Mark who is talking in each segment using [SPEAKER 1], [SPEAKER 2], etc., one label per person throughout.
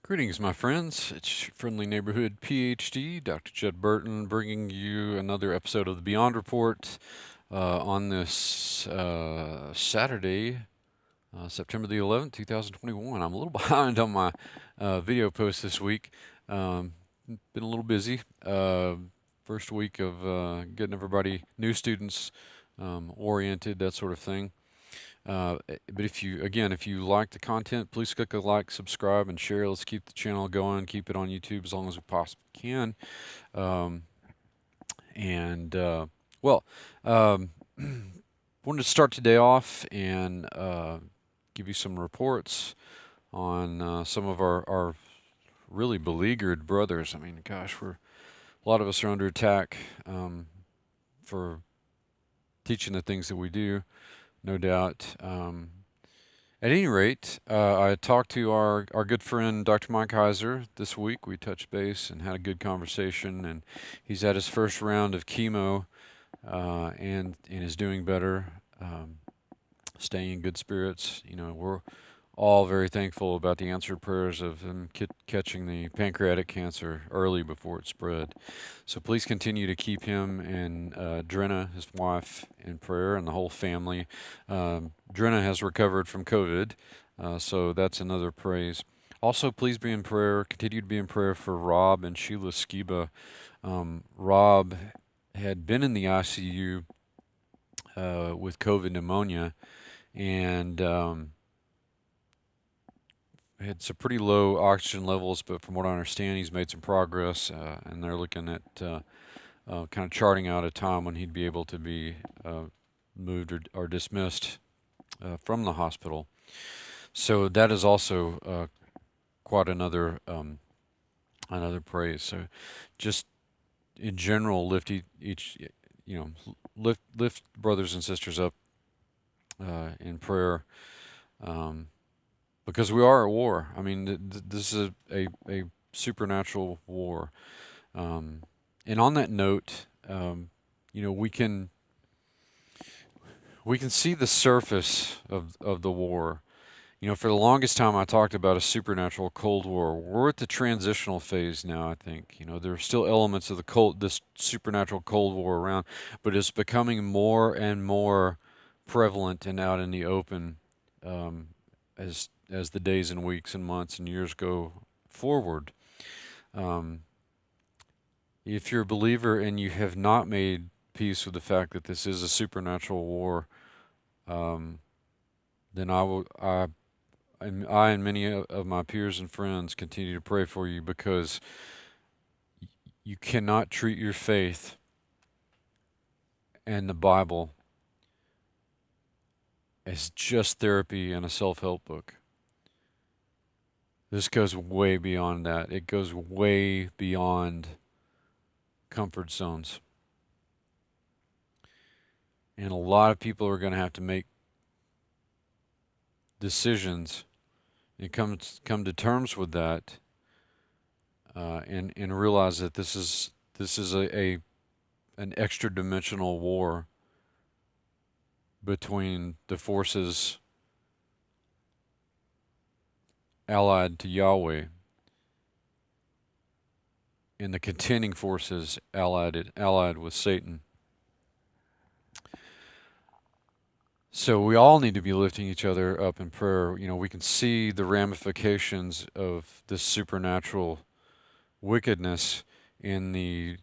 [SPEAKER 1] Greetings, my friends. It's your friendly neighborhood PhD, Dr. Judd Burton, bringing you another episode of the Beyond Report on this Saturday, September the 11th, 2021. I'm a little behind on my video post this week. Um, been a little busy. First week of getting everybody, new students, oriented, that sort of thing. But if you like the content, please click a like, subscribe, and share. Let's keep the channel going, keep it on YouTube as long as we possibly can. Um, and well, um, wanted to start today off and give you some reports on some of our really beleaguered brothers. I mean, gosh, a lot of us are under attack for teaching the things that we do, no doubt. At any rate, I talked to our good friend Dr. Mike Heiser this week. We touched base and had a good conversation, and he's at his first round of chemo and is doing better, staying in good spirits. You know, we're all very thankful about the answered prayers of him catching the pancreatic cancer early before it spread. So please continue to keep him and Drenna, his wife, in prayer, and the whole family. Drenna has recovered from COVID, so that's another praise. Also, please be in prayer, continue to be in prayer for Rob and Sheila Skiba. Rob had been in the ICU with COVID pneumonia and had some pretty low oxygen levels, but from what I understand, he's made some progress, and they're looking at kind of charting out a time when he'd be able to be moved or dismissed from the hospital. So that is also quite another praise. So just in general, lift each lift brothers and sisters up in prayer. Because we are at war. I mean, this is a supernatural war. And on that note, you know, we can see the surface of the war. You know, for the longest time, I talked about a supernatural Cold War. We're at the transitional phase now. I think there are still elements of this supernatural Cold War around, but it's becoming more and more prevalent and out in the open um, as the days and weeks and months and years go forward. Um, if you're a believer and you have not made peace with the fact that this is a supernatural war, um, then I and many of my peers and friends continue to pray for you because you cannot treat your faith and the Bible as just therapy and a self-help book. This goes way beyond that. It goes way beyond comfort zones. And a lot of people are going to have to make decisions and come to terms with that, and realize that this is an extra dimensional war between the forces allied to Yahweh and the contending forces allied with Satan. So we all need to be lifting each other up in prayer. You know, we can see the ramifications of this supernatural wickedness in the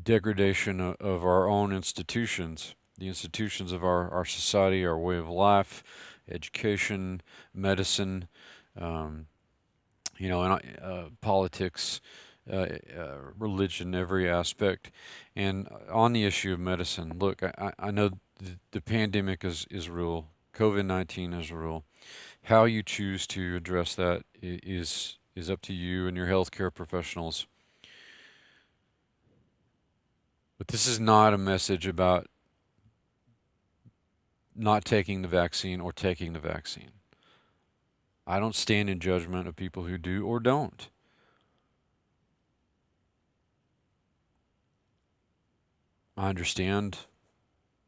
[SPEAKER 1] degradation of our own institutions, the institutions of our society, our way of life, education, medicine, um, and politics, religion, every aspect. And on the issue of medicine, look, I know the pandemic is real. COVID-19 is real. How you choose to address that is up to you and your healthcare professionals. But this is not a message about not taking the vaccine or taking the vaccine. I don't stand in judgment of people who do or don't. I understand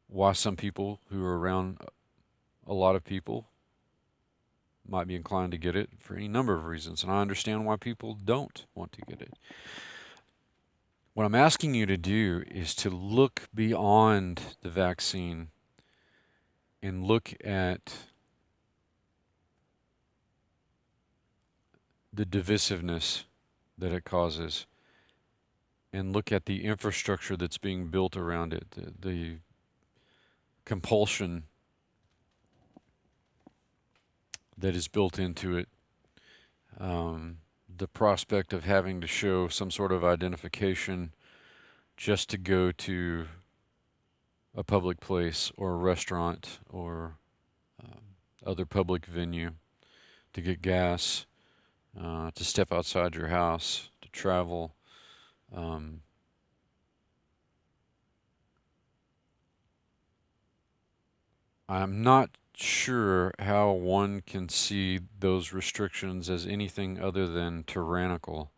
[SPEAKER 1] why some people who are around a lot of people might be inclined to get it for any number of reasons, and I understand why people don't want to get it. What I'm asking you to do is to look beyond the vaccine and look at the divisiveness that it causes, and look at the infrastructure that's being built around it, the compulsion that is built into it, the prospect of having to show some sort of identification just to go to a public place or a restaurant or other public venue, to get gas, to step outside your house, to travel. I'm not sure how one can see those restrictions as anything other than tyrannical.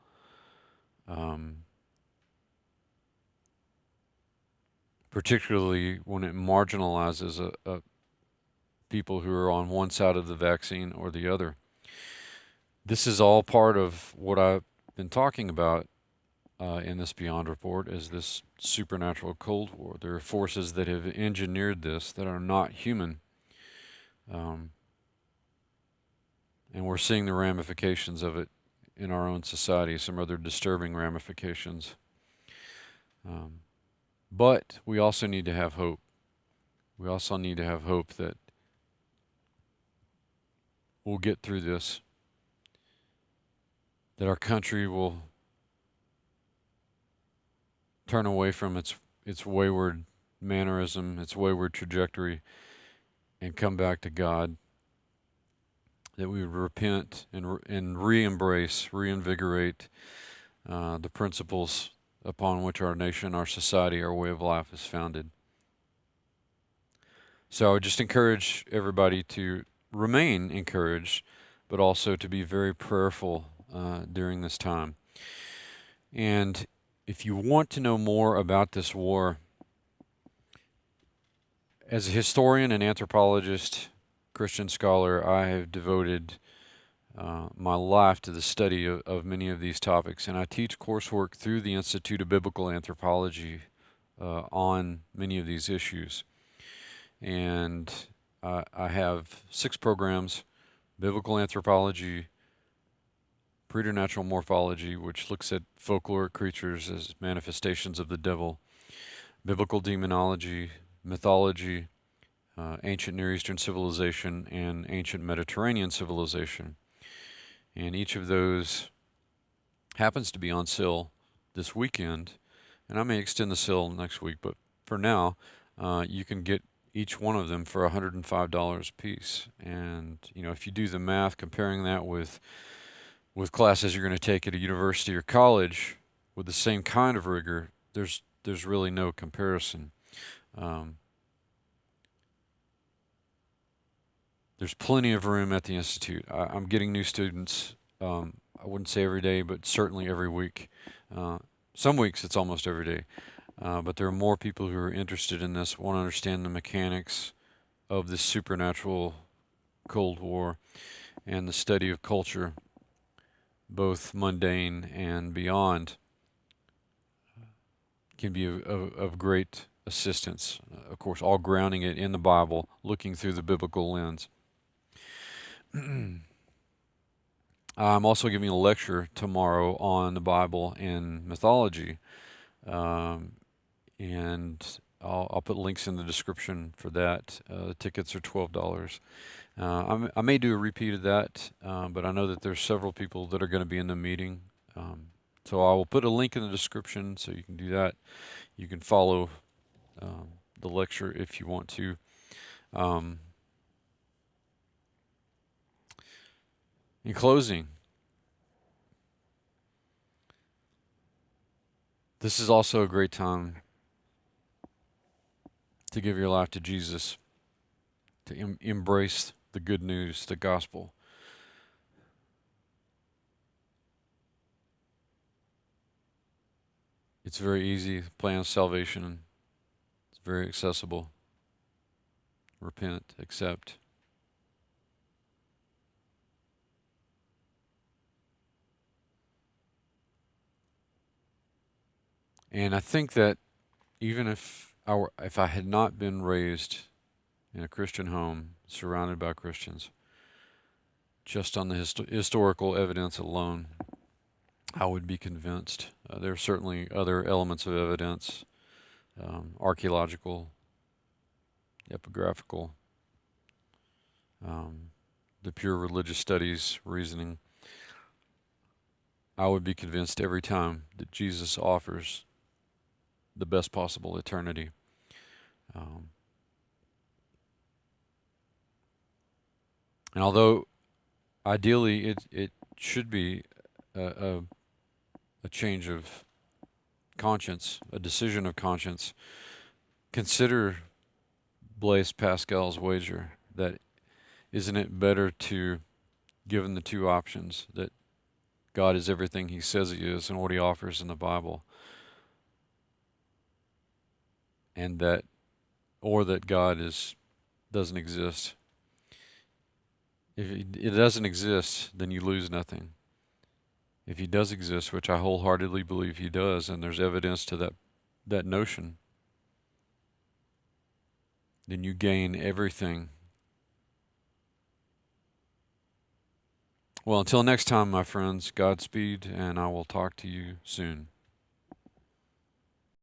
[SPEAKER 1] Particularly when it marginalizes people who are on one side of the vaccine or the other. This is all part of what I've been talking about in this Beyond report, is this supernatural Cold War. There are forces that have engineered this that are not human. And we're seeing the ramifications of it in our own society, some other disturbing ramifications. But we also need to have hope. We also need to have hope that we'll get through this, that our country will turn away from its wayward mannerism, its wayward trajectory, and come back to God, that we would repent and re-embrace, reinvigorate the principles upon which our nation, our society, our way of life is founded. So I would just encourage everybody to remain encouraged, but also to be very prayerful during this time. And if you want to know more about this war, as a historian and anthropologist, Christian scholar, I have devoted my life to the study of many of these topics, and I teach coursework through the Institute of Biblical Anthropology on many of these issues. And I have 6 programs: Biblical Anthropology, Preternatural Morphology, which looks at folkloric creatures as manifestations of the devil, Biblical Demonology, Mythology, Ancient Near Eastern Civilization, and Ancient Mediterranean Civilization. And each of those happens to be on sale this weekend, and I may extend the sale next week, but for now, you can get each one of them for $105 a piece. And if you do the math, comparing that with classes you're going to take at a university or college with the same kind of rigor, there's really no comparison. There's plenty of room at the Institute. I'm getting new students, I wouldn't say every day, but certainly every week. Some weeks it's almost every day. But there are more people who are interested in this, want to understand the mechanics of this supernatural Cold War and the study of culture, both mundane and beyond, can be of great assistance. Of course, all grounding it in the Bible, looking through the biblical lens. I'm also giving a lecture tomorrow on the Bible and mythology, and I'll put links in the description for that. The tickets are $12. I may do a repeat of that, but I know that there's several people that are going to be in the meeting. So I will put a link in the description so you can do that. You can follow the lecture if you want to. In closing, this is also a great time to give your life to Jesus, to embrace the good news, the gospel. It's very easy. Plan of salvation. It's very accessible. Repent, accept. And I think that even if I had not been raised in a Christian home, surrounded by Christians, just on the historical evidence alone, I would be convinced. There are certainly other elements of evidence, archaeological, epigraphical, um, the pure religious studies, reasoning. I would be convinced every time that Jesus offers the best possible eternity. Um, and although ideally it should be a, a, a change of conscience, a decision of conscience, consider Blaise Pascal's wager that isn't it better to, given the two options, that God is everything he says he is and what he offers in the Bible, and that, or that God doesn't exist. If it doesn't exist, then you lose nothing. If he does exist, which I wholeheartedly believe he does, and there's evidence to that notion, then you gain everything. Well, until next time, my friends, Godspeed, and I will talk to you soon.